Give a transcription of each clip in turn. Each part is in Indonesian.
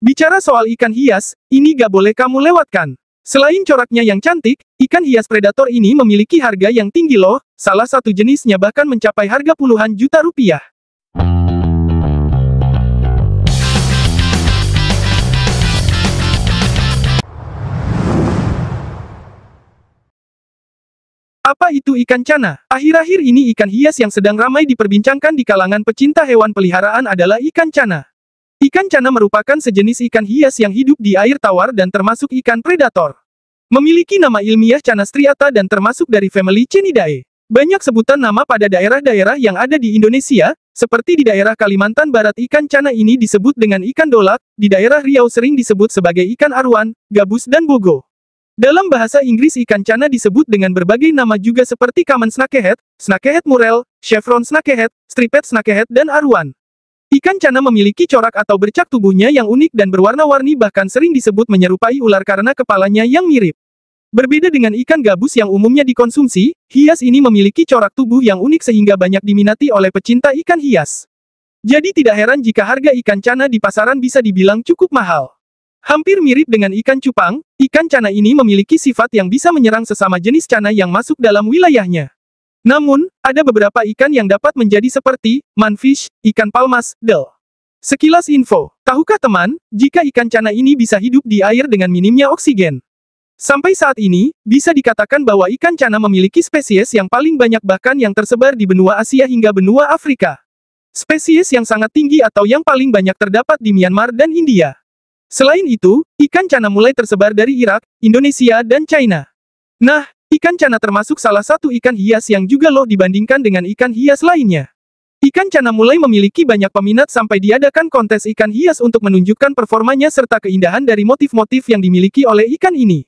Bicara soal ikan hias, ini gak boleh kamu lewatkan. Selain coraknya yang cantik, ikan hias predator ini memiliki harga yang tinggi loh, salah satu jenisnya bahkan mencapai harga puluhan juta rupiah. Apa itu ikan cana? Akhir-akhir ini ikan hias yang sedang ramai diperbincangkan di kalangan pecinta hewan peliharaan adalah ikan cana. Ikan cana merupakan sejenis ikan hias yang hidup di air tawar dan termasuk ikan predator. Memiliki nama ilmiah Cana striata dan termasuk dari famili Canidae. Banyak sebutan nama pada daerah-daerah yang ada di Indonesia, seperti di daerah Kalimantan Barat ikan cana ini disebut dengan ikan dolak, di daerah Riau sering disebut sebagai ikan aruan, gabus dan bogo. Dalam bahasa Inggris ikan cana disebut dengan berbagai nama juga seperti common snakehead, snakehead murrel, chevron snakehead, striped snakehead dan aruan. Ikan cana memiliki corak atau bercak tubuhnya yang unik dan berwarna-warni bahkan sering disebut menyerupai ular karena kepalanya yang mirip. Berbeda dengan ikan gabus yang umumnya dikonsumsi, hias ini memiliki corak tubuh yang unik sehingga banyak diminati oleh pecinta ikan hias. Jadi tidak heran jika harga ikan cana di pasaran bisa dibilang cukup mahal. Hampir mirip dengan ikan cupang, ikan cana ini memiliki sifat yang bisa menyerang sesama jenis cana yang masuk dalam wilayahnya. Namun, ada beberapa ikan yang dapat menjadi seperti manfish, ikan palmas, del. Sekilas info, tahukah teman, jika ikan cana ini bisa hidup di air dengan minimnya oksigen? Sampai saat ini, bisa dikatakan bahwa ikan cana memiliki spesies yang paling banyak bahkan yang tersebar di benua Asia hingga benua Afrika. Spesies yang sangat tinggi atau yang paling banyak terdapat di Myanmar dan India. Selain itu, ikan cana mulai tersebar dari Irak, Indonesia dan China. Nah, ikan cana termasuk salah satu ikan hias yang juga loh dibandingkan dengan ikan hias lainnya. Ikan cana mulai memiliki banyak peminat sampai diadakan kontes ikan hias untuk menunjukkan performanya serta keindahan dari motif-motif yang dimiliki oleh ikan ini.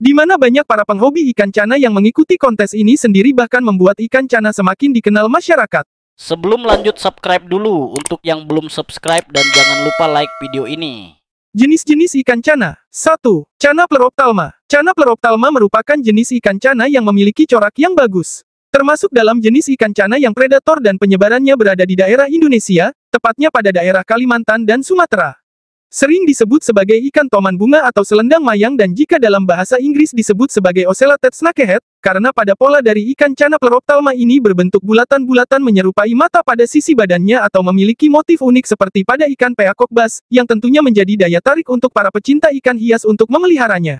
Di mana banyak para penghobi ikan cana yang mengikuti kontes ini sendiri bahkan membuat ikan cana semakin dikenal masyarakat. Sebelum lanjut, subscribe dulu untuk yang belum subscribe dan jangan lupa like video ini. Jenis-jenis ikan cana. 1. Cana Plerophthalma. Cana Plerophthalma merupakan jenis ikan cana yang memiliki corak yang bagus. Termasuk dalam jenis ikan cana yang predator dan penyebarannya berada di daerah Indonesia, tepatnya pada daerah Kalimantan dan Sumatera. Sering disebut sebagai ikan toman bunga atau selendang mayang dan jika dalam bahasa Inggris disebut sebagai ocellated snakehead, karena pada pola dari ikan cana Plerophthalma ini berbentuk bulatan-bulatan menyerupai mata pada sisi badannya atau memiliki motif unik seperti pada ikan peacock bass, yang tentunya menjadi daya tarik untuk para pecinta ikan hias untuk memeliharanya.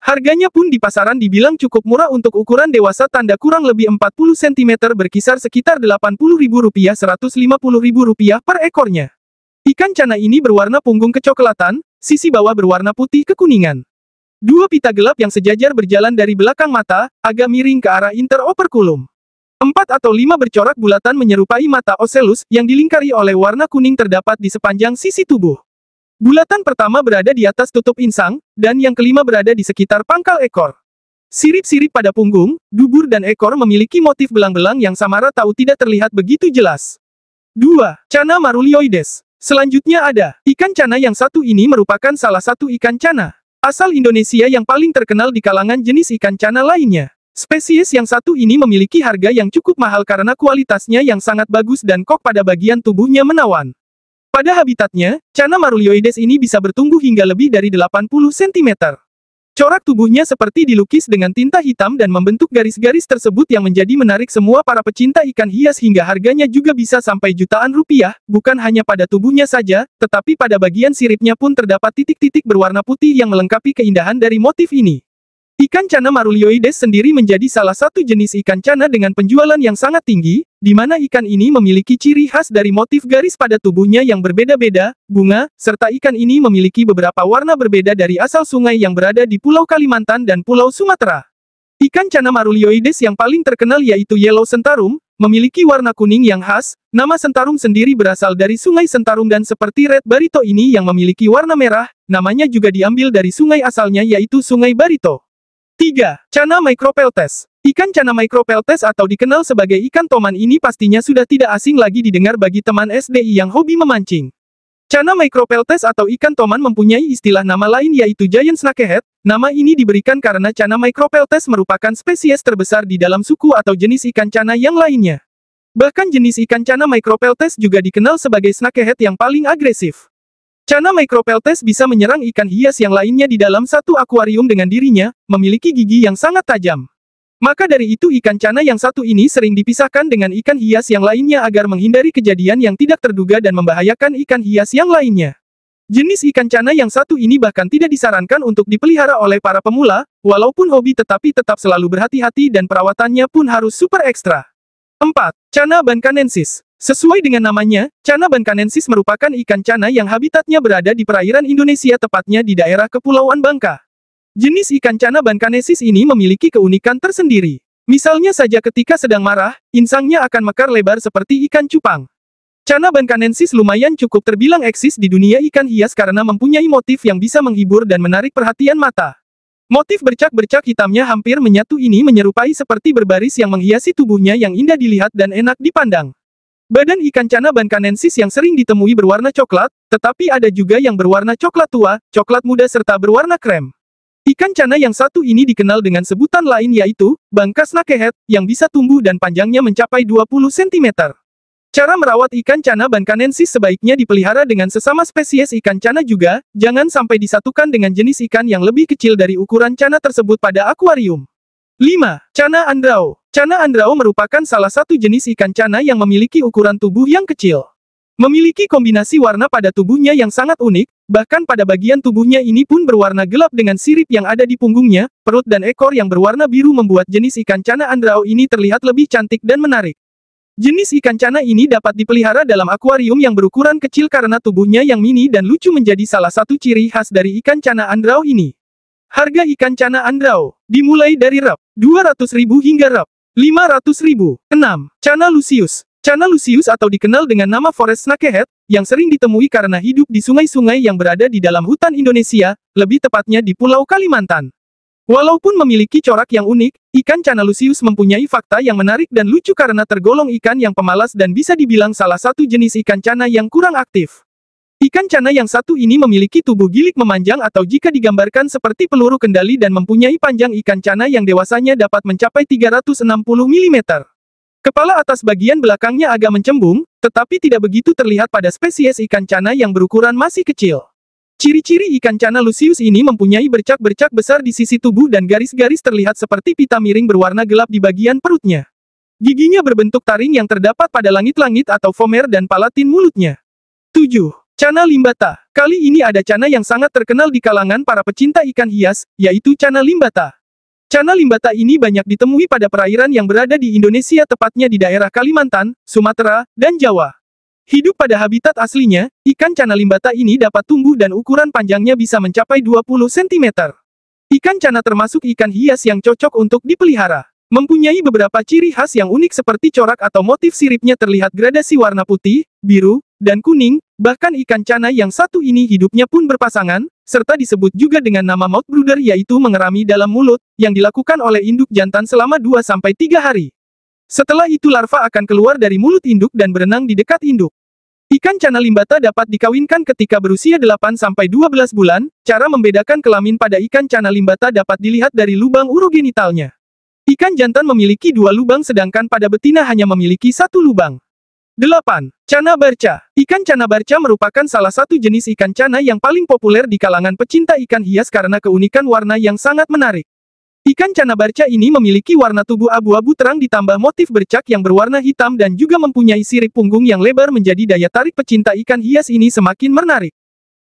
Harganya pun di pasaran dibilang cukup murah untuk ukuran dewasa tanda kurang lebih 40 cm berkisar sekitar Rp80.000-Rp150.000 per ekornya. Ikan cana ini berwarna punggung kecoklatan, sisi bawah berwarna putih kekuningan. Dua pita gelap yang sejajar berjalan dari belakang mata, agak miring ke arah interoperculum. 4 atau 5 bercorak bulatan menyerupai mata ocellus, yang dilingkari oleh warna kuning terdapat di sepanjang sisi tubuh. Bulatan pertama berada di atas tutup insang, dan yang kelima berada di sekitar pangkal ekor. Sirip-sirip pada punggung, dubur dan ekor memiliki motif belang-belang yang samara tahu tidak terlihat begitu jelas. 2. Cana Marulioides. Selanjutnya ada, ikan cana yang satu ini merupakan salah satu ikan cana asal Indonesia yang paling terkenal di kalangan jenis ikan cana lainnya. Spesies yang satu ini memiliki harga yang cukup mahal karena kualitasnya yang sangat bagus dan kok pada bagian tubuhnya menawan. Pada habitatnya, cana Marulioides ini bisa bertumbuh hingga lebih dari 80 cm. Corak tubuhnya seperti dilukis dengan tinta hitam dan membentuk garis-garis tersebut yang menjadi menarik semua para pecinta ikan hias hingga harganya juga bisa sampai jutaan rupiah, bukan hanya pada tubuhnya saja, tetapi pada bagian siripnya pun terdapat titik-titik berwarna putih yang melengkapi keindahan dari motif ini. Ikan cana Marulioides sendiri menjadi salah satu jenis ikan cana dengan penjualan yang sangat tinggi, di mana ikan ini memiliki ciri khas dari motif garis pada tubuhnya yang berbeda-beda, bunga, serta ikan ini memiliki beberapa warna berbeda dari asal sungai yang berada di Pulau Kalimantan dan Pulau Sumatera. Ikan cana Marulioides yang paling terkenal yaitu Yellow Sentarum, memiliki warna kuning yang khas, nama Sentarum sendiri berasal dari sungai Sentarum dan seperti Red Barito ini yang memiliki warna merah, namanya juga diambil dari sungai asalnya yaitu Sungai Barito. 3. Cana Micropeltes. Ikan cana Micropeltes atau dikenal sebagai ikan toman ini pastinya sudah tidak asing lagi didengar bagi teman SDI yang hobi memancing. Cana Micropeltes atau ikan toman mempunyai istilah nama lain yaitu Giant Snakehead. Nama ini diberikan karena cana Micropeltes merupakan spesies terbesar di dalam suku atau jenis ikan cana yang lainnya. Bahkan jenis ikan cana Micropeltes juga dikenal sebagai snakehead yang paling agresif. Cana Micropeltes bisa menyerang ikan hias yang lainnya di dalam satu akuarium dengan dirinya, memiliki gigi yang sangat tajam. Maka dari itu ikan cana yang satu ini sering dipisahkan dengan ikan hias yang lainnya agar menghindari kejadian yang tidak terduga dan membahayakan ikan hias yang lainnya. Jenis ikan cana yang satu ini bahkan tidak disarankan untuk dipelihara oleh para pemula, walaupun hobi tetapi tetap selalu berhati-hati dan perawatannya pun harus super ekstra. 4. Cana bankanensis. Sesuai dengan namanya, cana bankanensis merupakan ikan cana yang habitatnya berada di perairan Indonesia tepatnya di daerah Kepulauan Bangka. Jenis ikan cana bankanensis ini memiliki keunikan tersendiri. Misalnya saja ketika sedang marah, insangnya akan mekar lebar seperti ikan cupang. Cana bankanensis lumayan cukup terbilang eksis di dunia ikan hias karena mempunyai motif yang bisa menghibur dan menarik perhatian mata. Motif bercak-bercak hitamnya hampir menyatu ini menyerupai seperti berbaris yang menghiasi tubuhnya yang indah dilihat dan enak dipandang. Badan ikan cana bankanensis yang sering ditemui berwarna coklat, tetapi ada juga yang berwarna coklat tua, coklat muda serta berwarna krem. Ikan cana yang satu ini dikenal dengan sebutan lain yaitu, Bangka snakehead, yang bisa tumbuh dan panjangnya mencapai 20 cm. Cara merawat ikan cana bankanensis sebaiknya dipelihara dengan sesama spesies ikan cana juga, jangan sampai disatukan dengan jenis ikan yang lebih kecil dari ukuran cana tersebut pada akuarium. 5. Cana andrao. Cana andrao merupakan salah satu jenis ikan cana yang memiliki ukuran tubuh yang kecil. Memiliki kombinasi warna pada tubuhnya yang sangat unik, bahkan pada bagian tubuhnya ini pun berwarna gelap dengan sirip yang ada di punggungnya, perut dan ekor yang berwarna biru membuat jenis ikan cana andrao ini terlihat lebih cantik dan menarik. Jenis ikan cana ini dapat dipelihara dalam akuarium yang berukuran kecil karena tubuhnya yang mini dan lucu menjadi salah satu ciri khas dari ikan cana andrao ini. Harga ikan cana andrao dimulai dari Rp. 200.000 hingga Rp. 500.000. 6. Cana lucius. Cana lucius atau dikenal dengan nama forest snakehead, yang sering ditemui karena hidup di sungai-sungai yang berada di dalam hutan Indonesia, lebih tepatnya di Pulau Kalimantan. Walaupun memiliki corak yang unik, ikan cana lucius mempunyai fakta yang menarik dan lucu karena tergolong ikan yang pemalas dan bisa dibilang salah satu jenis ikan cana yang kurang aktif. Ikan cana yang satu ini memiliki tubuh gilik memanjang atau jika digambarkan seperti peluru kendali dan mempunyai panjang ikan cana yang dewasanya dapat mencapai 360 mm. Kepala atas bagian belakangnya agak mencembung, tetapi tidak begitu terlihat pada spesies ikan cana yang berukuran masih kecil. Ciri-ciri ikan cana lucius ini mempunyai bercak-bercak besar di sisi tubuh dan garis-garis terlihat seperti pita miring berwarna gelap di bagian perutnya. Giginya berbentuk taring yang terdapat pada langit-langit atau vomer dan palatin mulutnya. 7. Cana limbata. Kali ini ada cana yang sangat terkenal di kalangan para pecinta ikan hias, yaitu cana limbata. Cana limbata ini banyak ditemui pada perairan yang berada di Indonesia tepatnya di daerah Kalimantan, Sumatera, dan Jawa. Hidup pada habitat aslinya, ikan cana limbata ini dapat tumbuh dan ukuran panjangnya bisa mencapai 20 cm. Ikan cana termasuk ikan hias yang cocok untuk dipelihara. Mempunyai beberapa ciri khas yang unik seperti corak atau motif siripnya terlihat gradasi warna putih, biru, dan kuning, bahkan ikan cana yang satu ini hidupnya pun berpasangan, serta disebut juga dengan nama mouth brooder yaitu mengerami dalam mulut, yang dilakukan oleh induk jantan selama 2-3 hari. Setelah itu larva akan keluar dari mulut induk dan berenang di dekat induk. Ikan cana limbata dapat dikawinkan ketika berusia 8-12 bulan, cara membedakan kelamin pada ikan cana limbata dapat dilihat dari lubang urogenitalnya. Ikan jantan memiliki 2 lubang sedangkan pada betina hanya memiliki 1 lubang. 8. Cana barca. Ikan cana barca merupakan salah satu jenis ikan cana yang paling populer di kalangan pecinta ikan hias karena keunikan warna yang sangat menarik. Ikan cana barca ini memiliki warna tubuh abu-abu terang ditambah motif bercak yang berwarna hitam dan juga mempunyai sirip punggung yang lebar menjadi daya tarik pecinta ikan hias ini semakin menarik.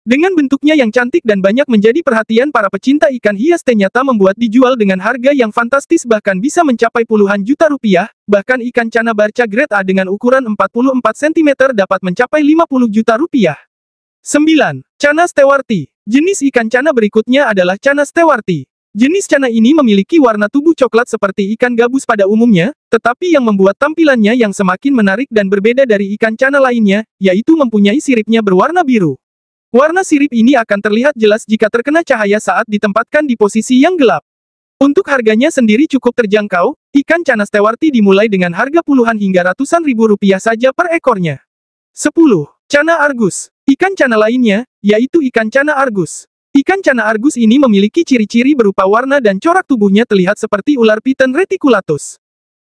Dengan bentuknya yang cantik dan banyak menjadi perhatian para pecinta ikan hias ternyata membuat dijual dengan harga yang fantastis bahkan bisa mencapai puluhan juta rupiah, bahkan ikan cana barca grade A dengan ukuran 44 cm dapat mencapai 50 juta rupiah. 9. Cana stewarti. Jenis ikan cana berikutnya adalah cana stewarti. Jenis cana ini memiliki warna tubuh coklat seperti ikan gabus pada umumnya, tetapi yang membuat tampilannya yang semakin menarik dan berbeda dari ikan cana lainnya, yaitu mempunyai siripnya berwarna biru. Warna sirip ini akan terlihat jelas jika terkena cahaya saat ditempatkan di posisi yang gelap. Untuk harganya sendiri cukup terjangkau, ikan cana stewarti dimulai dengan harga puluhan hingga ratusan ribu rupiah saja per ekornya. 10. Cana argus. Ikan cana lainnya, yaitu ikan cana argus. Ikan cana argus ini memiliki ciri-ciri berupa warna dan corak tubuhnya terlihat seperti ular piton reticulatus.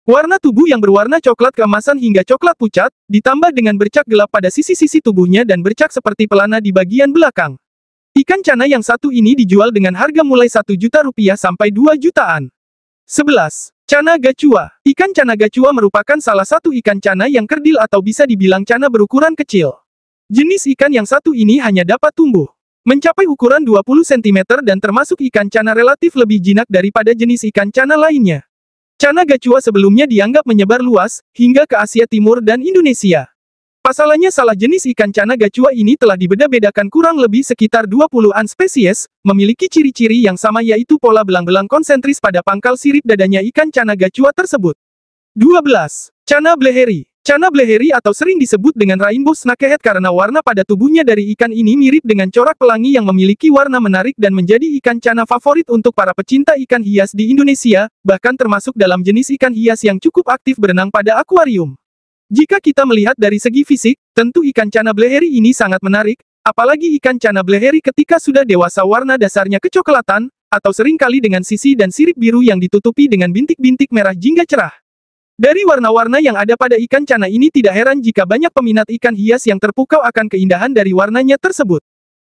Warna tubuh yang berwarna coklat keemasan hingga coklat pucat, ditambah dengan bercak gelap pada sisi-sisi tubuhnya dan bercak seperti pelana di bagian belakang. Ikan cana yang satu ini dijual dengan harga mulai 1 juta rupiah sampai 2 jutaan. 11. Cana gacua. Ikan cana gacua merupakan salah satu ikan cana yang kerdil atau bisa dibilang cana berukuran kecil. Jenis ikan yang satu ini hanya dapat tumbuh mencapai ukuran 20 cm dan termasuk ikan cana relatif lebih jinak daripada jenis ikan cana lainnya. Cana gacua sebelumnya dianggap menyebar luas, hingga ke Asia Timur dan Indonesia. Pasalnya salah jenis ikan cana gacua ini telah dibeda-bedakan kurang lebih sekitar 20-an spesies, memiliki ciri-ciri yang sama yaitu pola belang-belang konsentris pada pangkal sirip dadanya ikan cana gacua tersebut. 12. Cana bleheri. Cana bleheri atau sering disebut dengan rainbow snakehead karena warna pada tubuhnya dari ikan ini mirip dengan corak pelangi yang memiliki warna menarik dan menjadi ikan cana favorit untuk para pecinta ikan hias di Indonesia, bahkan termasuk dalam jenis ikan hias yang cukup aktif berenang pada akuarium. Jika kita melihat dari segi fisik, tentu ikan cana bleheri ini sangat menarik, apalagi ikan cana bleheri ketika sudah dewasa warna dasarnya kecoklatan, atau seringkali dengan sisi dan sirip biru yang ditutupi dengan bintik-bintik merah jingga cerah. Dari warna-warna yang ada pada ikan cana ini tidak heran jika banyak peminat ikan hias yang terpukau akan keindahan dari warnanya tersebut.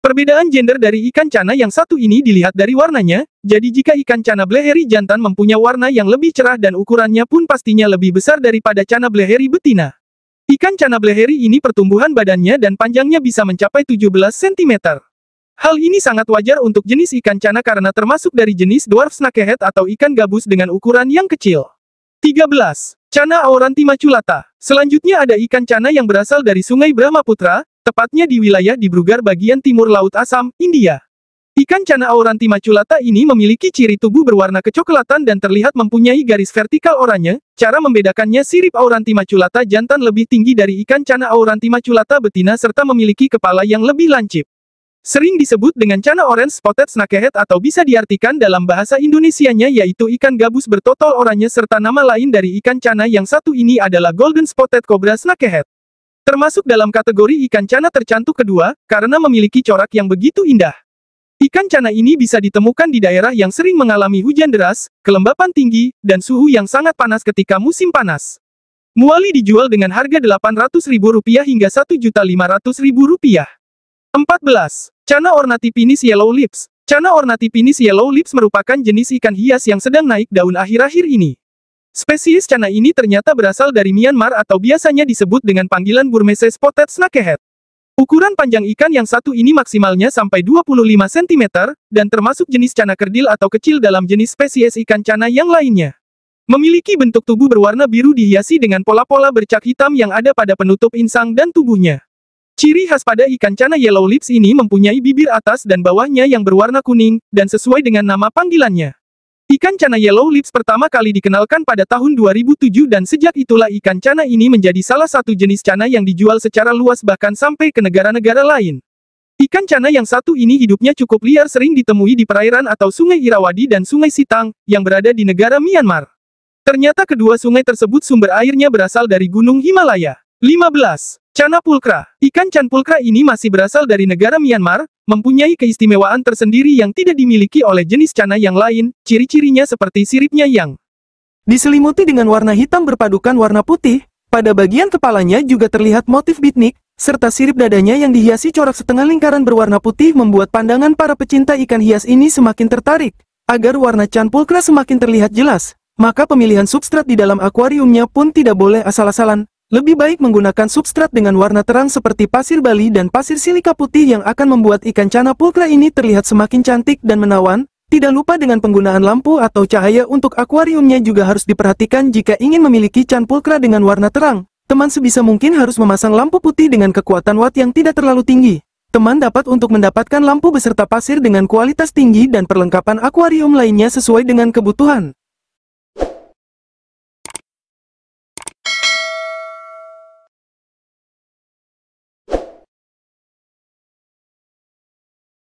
Perbedaan gender dari ikan cana yang satu ini dilihat dari warnanya, jadi jika ikan cana bleheri jantan mempunyai warna yang lebih cerah dan ukurannya pun pastinya lebih besar daripada cana bleheri betina. Ikan cana bleheri ini pertumbuhan badannya dan panjangnya bisa mencapai 17 cm. Hal ini sangat wajar untuk jenis ikan cana karena termasuk dari jenis dwarf snakehead atau ikan gabus dengan ukuran yang kecil. 13. Cana auranti maculata. Selanjutnya ada ikan cana yang berasal dari Sungai Brahmaputra, tepatnya di wilayah Dibrugarh bagian timur Laut Assam, India. Ikan cana auranti maculata ini memiliki ciri tubuh berwarna kecoklatan dan terlihat mempunyai garis vertikal oranye. Cara membedakannya sirip auranti maculata jantan lebih tinggi dari ikan cana auranti maculata betina serta memiliki kepala yang lebih lancip. Sering disebut dengan cana orange spotted snakehead atau bisa diartikan dalam bahasa Indonesianya yaitu ikan gabus bertotol oranye serta nama lain dari ikan cana yang satu ini adalah golden spotted cobra snakehead. Termasuk dalam kategori ikan cana tercantik kedua, karena memiliki corak yang begitu indah. Ikan cana ini bisa ditemukan di daerah yang sering mengalami hujan deras, kelembapan tinggi, dan suhu yang sangat panas ketika musim panas. Muali dijual dengan harga Rp800.000 hingga Rp1.500.000. 14. Cana ornathipinis yellow lips. Cana ornathipinis yellow lips merupakan jenis ikan hias yang sedang naik daun akhir-akhir ini. Spesies cana ini ternyata berasal dari Myanmar atau biasanya disebut dengan panggilan Burmese spotted snakehead. Ukuran panjang ikan yang satu ini maksimalnya sampai 25 cm, dan termasuk jenis cana kerdil atau kecil dalam jenis spesies ikan cana yang lainnya. Memiliki bentuk tubuh berwarna biru dihiasi dengan pola-pola bercak hitam yang ada pada penutup insang dan tubuhnya. Ciri khas pada ikan cana yellow lips ini mempunyai bibir atas dan bawahnya yang berwarna kuning, dan sesuai dengan nama panggilannya. Ikan cana yellow lips pertama kali dikenalkan pada tahun 2007 dan sejak itulah ikan cana ini menjadi salah satu jenis cana yang dijual secara luas bahkan sampai ke negara-negara lain. Ikan cana yang satu ini hidupnya cukup liar sering ditemui di perairan atau sungai Irrawaddy dan sungai Sitang, yang berada di negara Myanmar. Ternyata kedua sungai tersebut sumber airnya berasal dari Gunung Himalaya. 15. Cana pulkra. Ikan can pulkra ini masih berasal dari negara Myanmar, mempunyai keistimewaan tersendiri yang tidak dimiliki oleh jenis cana yang lain, ciri-cirinya seperti siripnya yang diselimuti dengan warna hitam berpadukan warna putih, pada bagian kepalanya juga terlihat motif bitnik, serta sirip dadanya yang dihiasi corak setengah lingkaran berwarna putih membuat pandangan para pecinta ikan hias ini semakin tertarik. Agar warna can pulkra semakin terlihat jelas, maka pemilihan substrat di dalam akuariumnya pun tidak boleh asal-asalan. Lebih baik menggunakan substrat dengan warna terang seperti pasir Bali dan pasir silika putih yang akan membuat ikan cana pulkra ini terlihat semakin cantik dan menawan. Tidak lupa dengan penggunaan lampu atau cahaya untuk akuariumnya juga harus diperhatikan jika ingin memiliki can pulkra dengan warna terang. Teman sebisa mungkin harus memasang lampu putih dengan kekuatan watt yang tidak terlalu tinggi. Teman dapat untuk mendapatkan lampu beserta pasir dengan kualitas tinggi dan perlengkapan akuarium lainnya sesuai dengan kebutuhan.